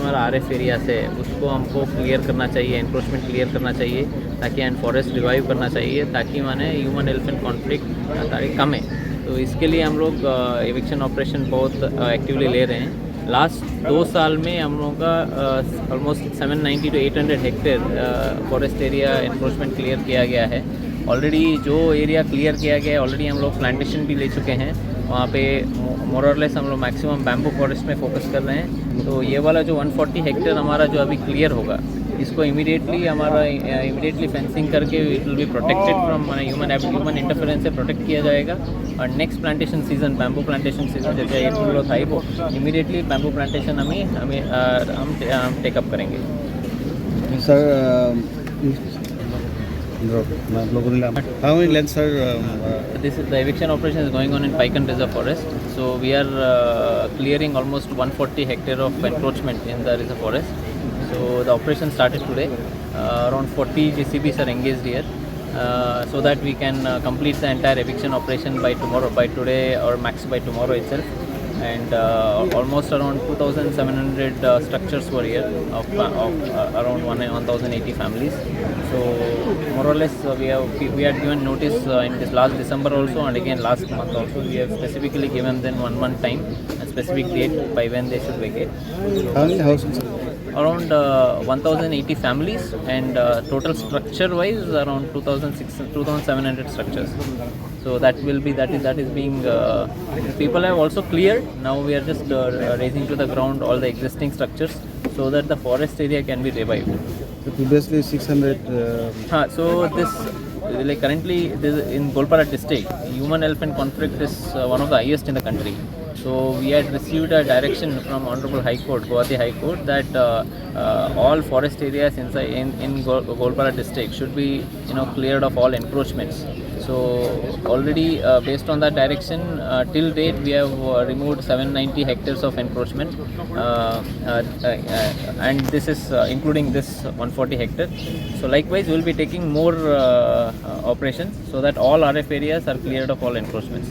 हमारा RF area है उसको हमको क्लियर करना चाहिए, एनक्रोचमेंट क्लियर करना चाहिए ताकि एंड फॉरेस्ट रिवाइव करना चाहिए ताकि माने ह्यूमन एलिफेंट कॉन्फ्लिक्ट ताकि कम है। तो इसके लिए हम लोग एविक्शन ऑपरेशन बहुत एक्टिवली ले रहे हैं। लास्ट 2 साल में हम लोगों का almost 790 to 800 hectare forest area encroachment clear किया गया है। ऑलरेडी जो एरिया क्लियर किया गया है ऑलरेडी हम लोग प्लांटेशन भी ले चुके हैं। वहाँ पे मोर और लेस हम लोग मैक्सिमम बैम्बू फॉरेस्ट में फोकस कर रहे हैं। तो ये वाला जो 140 हेक्टेयर हमारा जो अभी क्लियर होगा इसको इमीडिएटली फेंसिंग करके it will be protected from human interference से प्रोटेक्ट किया जाएगा। और next plantation season bamboo plantation season जैसे एप्रिल था वो इमीडिएटली बैम्बू प्लांटेशन हम टेकअप करेंगे। Sir how many lengths are This is the eviction operation is going on in Paikan Reserve Forest. So we are clearing almost 140 hectare of encroachment in the reserve forest. So the operation started today. Around 40 JCBs are engaged here. So that we can complete the entire eviction operation by today or max by tomorrow itself. And almost around 2,700 structures were here of around 1,080 families. So more or less we had given notice in this last December also and again last month also. We have specifically given them 1 month time, a specific date by when they should vacate. how many houses? Around 1,080 families and total structure wise around 2,700 structures. So that is being people have also cleared. Now we are just raising to the ground all the existing structures so that the forest area can be revived. So previously 600 So this like currently this in Golpara district human elephant conflict is one of the highest in the country. So we had received a direction from Honorable High Court, Guwahati High Court, that all forest areas in Golpara district should be cleared of all encroachments. So already based on that direction till date we have removed 790 hectares of encroachment and this is including this 140 hectare. So likewise we will be taking more operations so that all RF areas are cleared of all encroachments.